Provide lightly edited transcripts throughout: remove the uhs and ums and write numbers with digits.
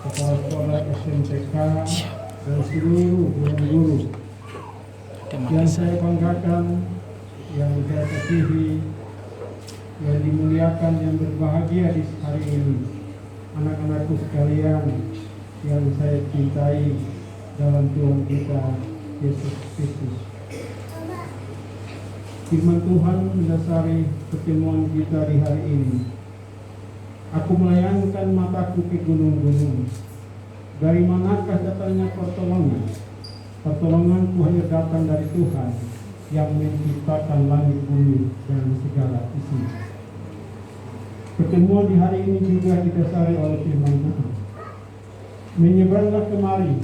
kepala sekolah SMTK dan seluruh guru-guru yang saya banggakan, yang saya kasihi, yang dimuliakan, yang berbahagia di hari ini, anak-anakku sekalian yang saya cintai dalam Tuhan kita Yesus Kristus. Firman Tuhan mendasari pertemuan kita di hari ini. Aku melayangkan mataku ke gunung-gunung. Dari manakah datangnya pertolongan? Pertolonganku hanya datang dari Tuhan yang menciptakan langit bumi dan segala isinya. Pertemuan di hari ini juga didasari oleh firman Tuhan. Menyeberanglah kemari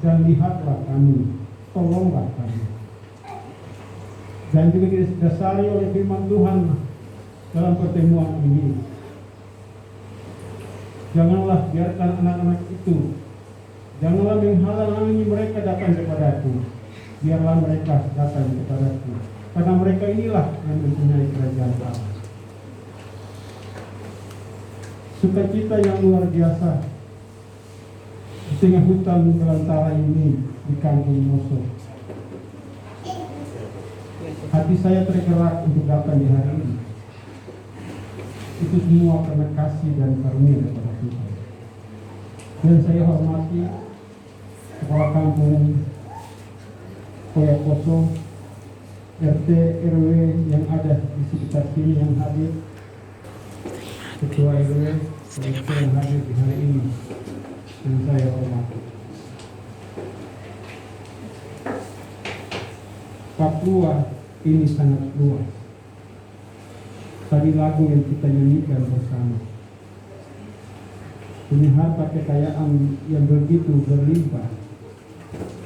dan lihatlah kami, tolonglah kami. Dan juga didasari oleh firman Tuhan dalam pertemuan ini. Janganlah biarkan anak-anak itu, janganlah menghalangi mereka datang kepadaku. Biarlah mereka datang kepadaku, karena mereka inilah yang mempunyai kerajaan Allah. Sukacita yang luar biasa di tengah hutan belantara ini di kampung Moso. Hati saya tergerak untuk datang di hari ini. Itu semua karena kasih dan karunia kepada Tuhan. Dan saya hormati kepala kampung Koyakoso, RT RW yang ada di sekitar sini yang hadir, ketua RW yang hadir di hari ini, dan saya hormati. Papua ini sangat luas. Tadi lagu yang kita nyanyikan bersama, punya harta kekayaan yang begitu berlimpah,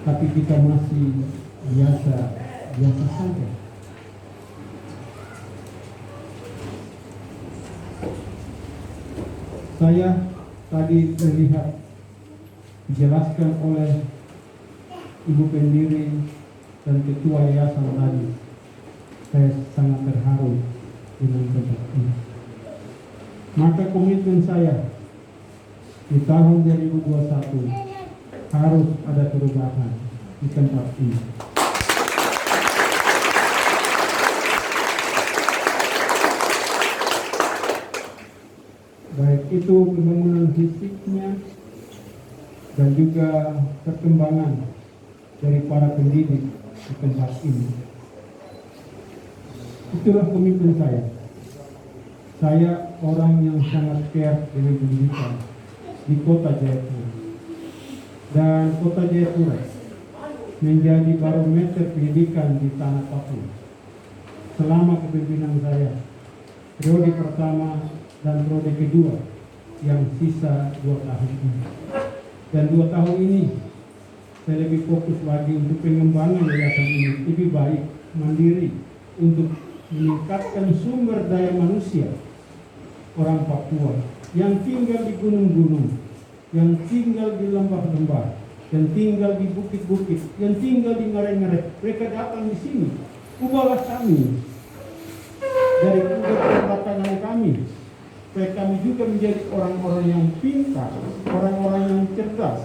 tapi kita masih biasa saja. Saya tadi terlihat dijelaskan oleh Ibu Pendiri dan Ketua Yayasan tadi. Saya sangat terharu dengan tempat ini. Maka komitmen saya di tahun 2021 harus ada perubahan di tempat ini. Baik itu pembangunan fisiknya dan juga perkembangan dari para pendidik di tempat ini. Itulah komitmen saya. Saya orang yang sangat care dengan pendidikan di Kota Jayapura. Dan Kota Jayapura menjadi barometer pendidikan di tanah Papua. Selama kepemimpinan saya, periode pertama dan periode kedua yang sisa 2 tahun ini. Dan 2 tahun ini saya lebih fokus lagi untuk pengembangan yayasan ini lebih baik, mandiri, untuk meningkatkan sumber daya manusia orang Papua yang tinggal di gunung-gunung, yang tinggal di lembah-lembah, yang tinggal di bukit-bukit, yang tinggal di ngarai-ngarai. Mereka datang di sini. Ubahlah kami dari keterbatasan kami, supaya kami juga menjadi orang-orang yang pintar, orang-orang yang cerdas,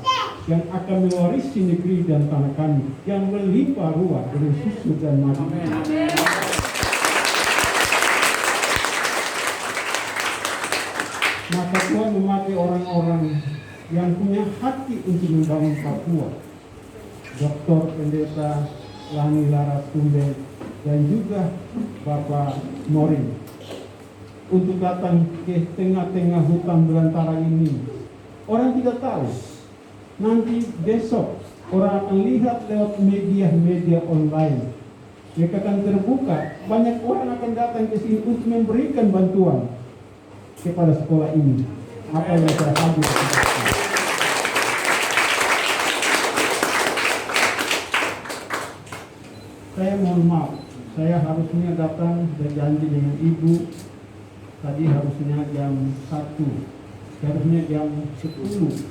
yang akan mewarisi negeri dan tanah kami yang melimpah ruah dengan susu dan madu. Maka Tuhan memakai orang-orang yang punya hati untuk membangun Papua. Dr. Pendeta Lani Laras Tumbe dan juga Bapak Morin untuk datang ke tengah-tengah hutan belantara ini. Orang tidak tahu. Nanti besok orang akan lihat lewat media-media online. Mereka akan terbuka. Banyak orang akan datang ke sini untuk memberikan bantuan kepada sekolah ini. Apa yang saya hadir? Saya mohon maaf, saya harusnya datang berjanji dengan Ibu tadi harusnya jam 1, harusnya jam 10,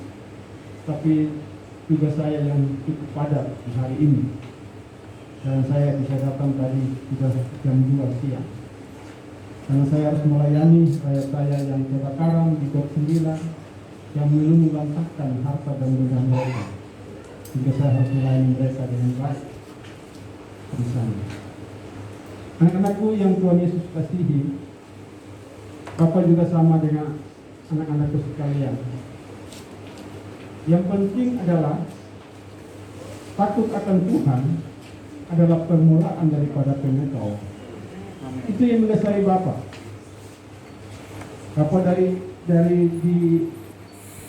tapi tugas saya yang cukup padat di hari ini, dan saya bisa datang tadi sudah jam 2 siang. Karena saya harus melayani rakyat saya yang kebakaran di Blok 9, yang meluluhlantahkan harta dan benda mereka, hingga saya harus melayani mereka dengan baik di sana. Anak-anakku yang Tuhan Yesus kasihi, Bapak juga sama dengan anak-anakku sekalian. Yang penting adalah takut akan Tuhan adalah permulaan daripada pengetahuan. Itu yang mendasari Bapak. Bapak dari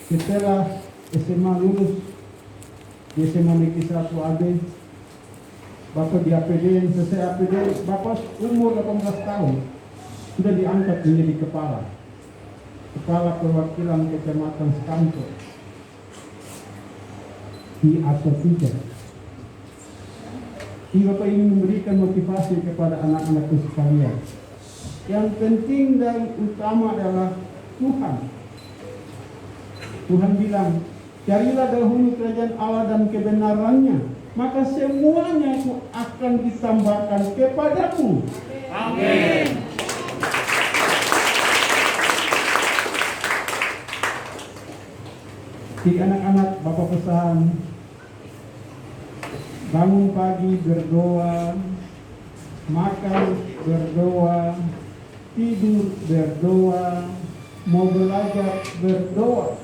setelah SMA lulus di SMA Negeri 1 AB, Bapak di APD, selesai APD, Bapak umur 18 tahun sudah diangkat menjadi kepala perwakilan kecamatan sekantor di ASO 3. Ini Bapak ingin memberikan motivasi kepada anak-anakku sekalian. Yang penting dan utama adalah Tuhan. Tuhan bilang, carilah dahulu kerajaan Allah dan kebenarannya, maka semuanya itu akan ditambahkan kepadamu. Amin. Jadi anak-anak, Bapak pesan, bangun pagi berdoa, makan berdoa, tidur berdoa, mau belajar berdoa.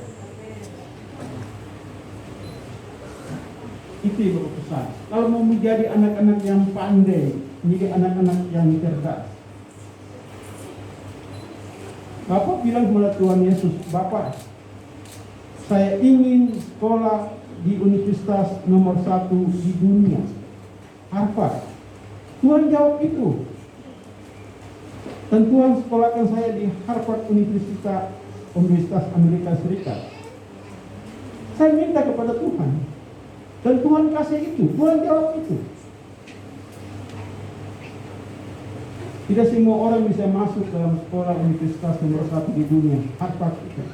Itu yang Bapak pesan. Kalau mau menjadi anak-anak yang pandai, menjadi anak-anak yang cerdas. Bapak bilang kepada Tuhan Yesus, Bapak, saya ingin sekolah di universitas nomor 1 di dunia, Harvard. Tuhan jawab itu. Dan Tuhan sekolahkan saya di Harvard Universitas Amerika Serikat. Saya minta kepada Tuhan. Dan Tuhan kasih itu, Tuhan jawab itu. Tidak semua orang bisa masuk dalam sekolah universitas nomor 1 di dunia, Harvard itu.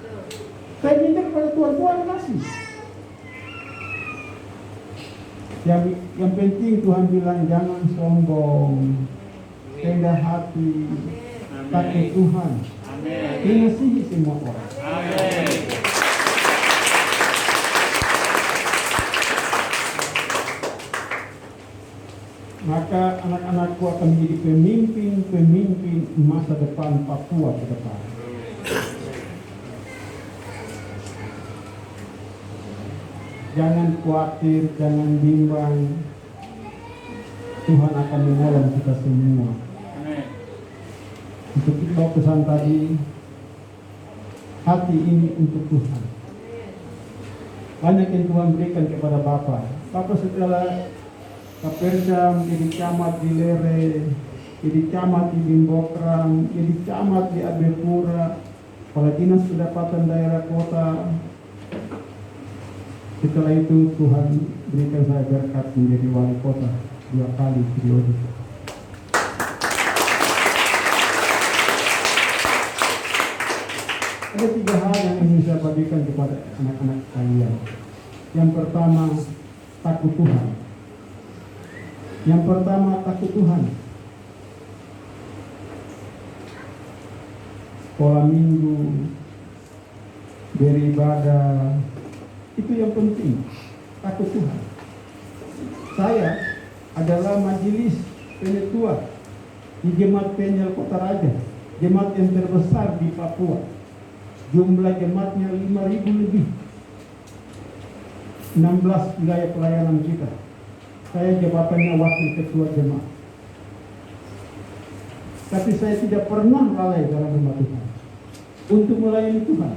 Saya minta kepada Tuhan, Tuhan kasih. Yang penting Tuhan bilang jangan sombong, rendah hati, takut Tuhan, mengasihi semua orang. Amin. Maka anak-anakku akan menjadi pemimpin masa depan Papua ke depan. Jangan khawatir, jangan bimbang. Tuhan akan menolong kita semua. Amin. Untuk itu pesan tadi, hati ini untuk Tuhan. Banyak yang Tuhan berikan kepada Bapak. Bapak setelah Kaperda menjadi camat di Lere, jadi camat di Bimbokrang, jadi camat di Abepura, kepala dinas pendapatan daerah kota. Setelah itu Tuhan berikan saya berkat menjadi wali kota 2 kali periode. Ada 3 hal yang ingin saya bagikan kepada anak-anak kalian. Yang pertama, takut Tuhan. Yang pertama, takut Tuhan. Sekolah minggu, beribadah, itu yang penting, takut Tuhan. Saya adalah majelis penetua di Jemaat Penyel Kota Raja, jemaat yang terbesar di Papua. Jumlah jemaatnya 5.000 lebih. 16 wilayah pelayanan kita. Saya jabatannya wakil ketua jemaat. Tapi saya tidak pernah lalai dalam rumah Tuhan untuk melayani Tuhan.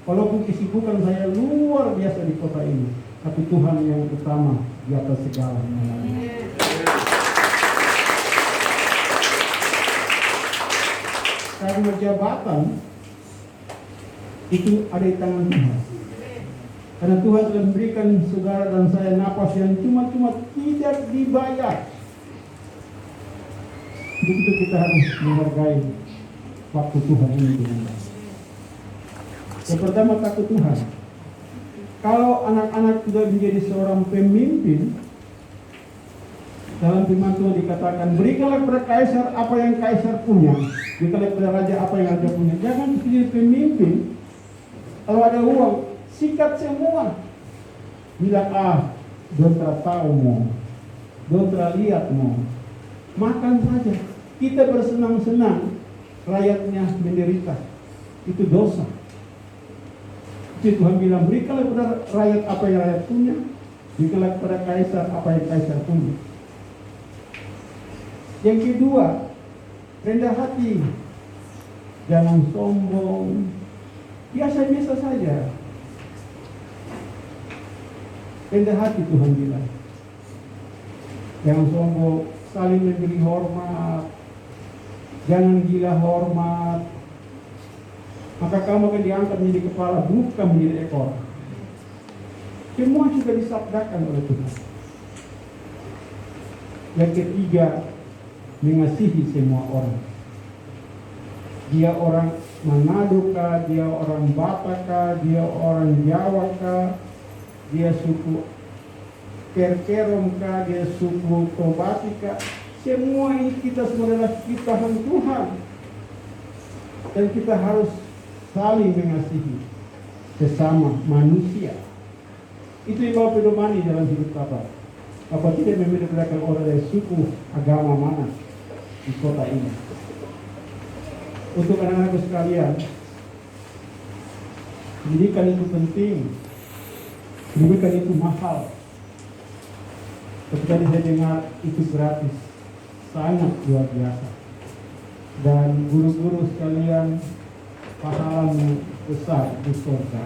Walaupun kesibukan saya luar biasa di kota ini, tapi Tuhan yang utama di atas segala. Karena jabatan itu ada di tangan Tuhan. Karena Tuhan telah memberikan saudara dan saya napas yang cuma-cuma tidak dibayar. Untuk itu kita harus menghargai waktu Tuhan ini dengan baik. Yang pertama, takut Tuhan. Kalau anak-anak sudah menjadi seorang pemimpin, dalam firman Tuhan dikatakan, berikanlah kepada kaisar apa yang kaisar punya, berikanlah kepada raja apa yang raja punya. Jangan menjadi pemimpin, kalau ada uang sikat semua. Bilang, Dontra tahu mo, Dontra lihat mo, makan saja. Kita bersenang-senang, rakyatnya menderita. Itu dosa. Jadi Tuhan bilang, berikanlah kepada rakyat apa yang rakyat punya, berikanlah kepada kaisar apa yang kaisar punya. Yang kedua, rendah hati. Jangan sombong. Biasa-biasa saja. Rendah hati Tuhan bilang. Jangan sombong, saling memberi hormat. Jangan gila hormat. Maka kamu akan diangkat menjadi kepala, bukan menjadi ekor. Semua sudah disabdakan oleh Tuhan. Yang ketiga, mengasihi semua orang. Dia orang Manado kah, dia orang Batak kah, dia orang Jawa kah, dia suku Kerkerom kah, dia suku Tobati kah. Semua ini kita semua adalah ciptaan Tuhan. Dan kita harus saling mengasihi sesama manusia. Itu yang Bapak pedomani dalam hidup Bapak. Bapak tidak membedakan orang dari suku, agama mana di kota ini. Untuk anak-anak sekalian, pendidikan itu penting. Pendidikan itu mahal. Ketika saya dengar itu gratis, sangat luar biasa. Dan guru-guru sekalian, pahalanya besar di surga.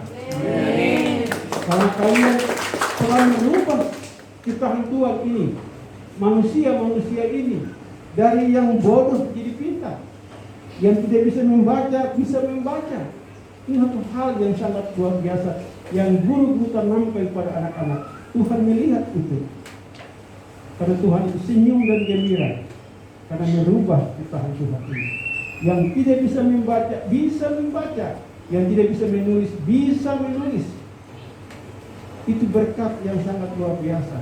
Karena kalian telah merubah ciptaan Tuhan ini, manusia-manusia ini, dari yang bodoh jadi pintar, yang tidak bisa membaca bisa membaca. Ini satu hal yang sangat luar biasa yang guru-guru tanamkan kepada anak-anak. Tuhan melihat itu, karena Tuhan itu senyum dan gembira karena merubah ciptaan Tuhan ini. Yang tidak bisa membaca, yang tidak bisa menulis bisa menulis. Itu berkat yang sangat luar biasa.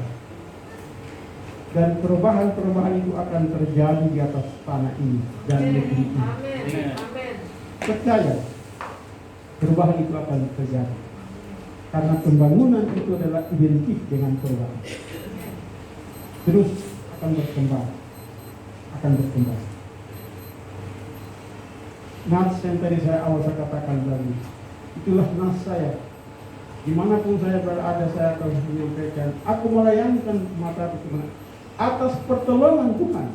Dan perubahan-perubahan itu akan terjadi di atas tanah ini dan negeri ini. Amin. Percaya, perubahan itu akan terjadi. Karena pembangunan itu adalah identik dengan perubahan. Terus akan berkembang. Nas yang tadi saya katakan tadi, itulah nas saya. Dimanapun saya berada, saya akan menyampaikan, aku melayangkan mata Tuhan atas pertolongan Tuhan,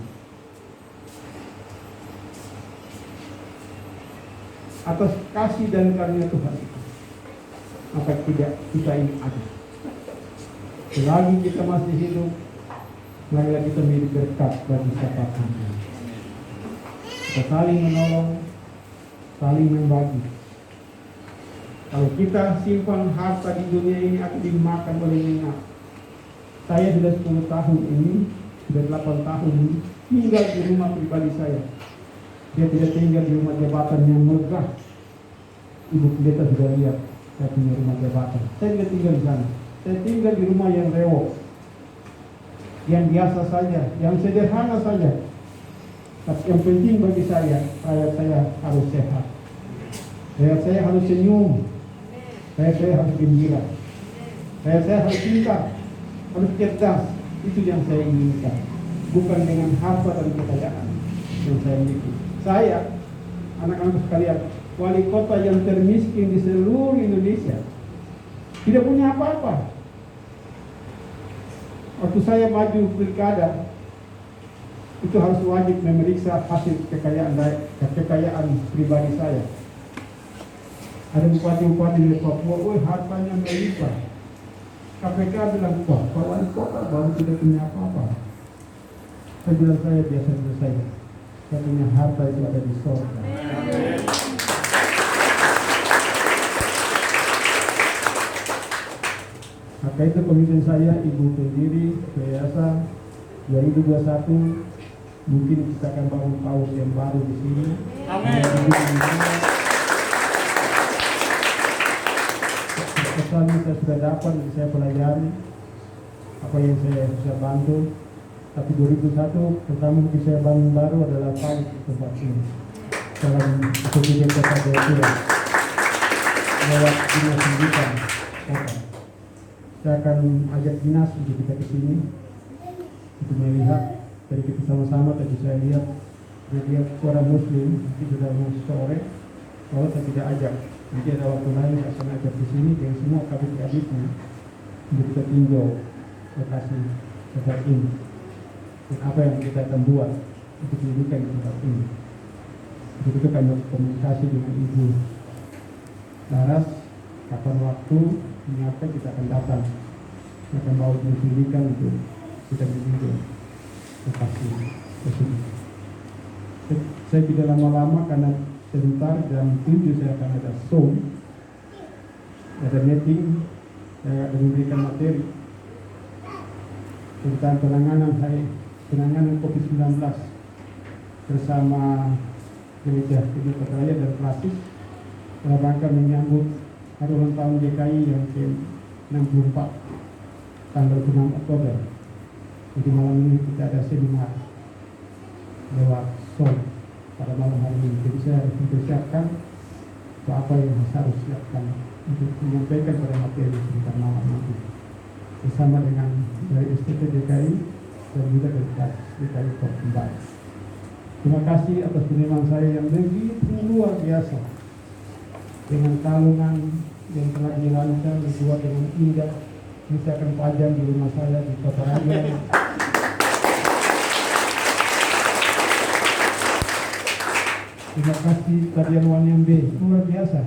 atas kasih dan karunia Tuhan itu. Maka tidak kita ini ada. Selagi kita masih hidup, marilah kita menjadi berkat bagi siapapun. Kita saling menolong, saling membagi. Kalau kita simpan harta di dunia ini akan dimakan oleh nyengat. Saya sudah 10 tahun ini, sudah 8 tahun ini, tinggal di rumah pribadi saya. Dia tidak tinggal di rumah jabatan yang megah. Ibu pendeta sudah lihat, saya punya rumah jabatan. Saya tidak tinggal di sana. Saya tinggal di rumah yang rewok, yang biasa saja, yang sederhana saja. Tapi yang penting bagi saya, rakyat saya harus sehat. Rakyat saya harus senyum. Saya harus gembira. Saya harus pintar, harus cerdas. Itu yang saya inginkan. Bukan dengan harta dan kekayaan yang saya miliki. Saya, anak-anak sekalian, wali kota yang termiskin di seluruh Indonesia, tidak punya apa-apa. Waktu saya maju pilkada, itu harus wajib memeriksa hasil kekayaan pribadi saya. Ada bupati-bupati di Papua, hartanya melimpah. KPK bilang, wah, Pak Wali Kota baru tidak punya apa-apa. Saya bilang, saya biasa-biasa saja. Saya punya harta itu ada di surga. Maka itu pemimpin saya, Ibu pendiri Yayasan 2021. Mungkin kita akan bangun paus yang baru di sini. Amin. Kesannya saya sudah dapat, saya pelajari apa yang saya bisa bantu. Tapi 2001 pertama yang saya bangun baru adalah paus di tempat ini. Dalam kemudian kota Jayapura lewat dinas pendidikan. kota. Saya akan ajak dinas untuk kita ke sini untuk melihat. Jadi kita sama-sama tadi saya lihat orang Muslim nanti sudah mau sore, kalau saya tidak ajak. Nanti ada waktu lain saya akan ajak di sini dengan semua adik-adiknya untuk kita tinjau lokasi tempat ini dan apa yang kita akan buat untuk pendidikan di tempat ini. Untuk itu kami komunikasi dengan Ibu Laras, kapan waktu, mengapa kita akan datang, kita akan bawa pendidikan untuk kita tinjau lokasi tersebut. Saya tidak lama-lama karena sebentar jam 7 saya akan ada Zoom, ada meeting, saya akan memberikan materi tentang penanganan COVID-19 bersama Gereja Kedua Raya dan Klasis dalam rangka menyambut hari ulang tahun GKI yang ke-64 tanggal 6 Oktober. Jadi malam ini kita ada seminar lewat Zoom pada malam hari ini. Jadi saya harus mempersiapkan apa yang harus siapkan untuk menyampaikan pada materi sebentar malam nanti bersama dengan dari STT DKI dan juga dari Klasis DKI kembali. Terima kasih atas penerimaan saya yang begitu luar biasa dengan kalungan yang telah dirancang dibuat dengan indah. Ini saya akan pajang di rumah saya di Kota Raya. Terima kasih Kadian Wanyambe, luar biasa.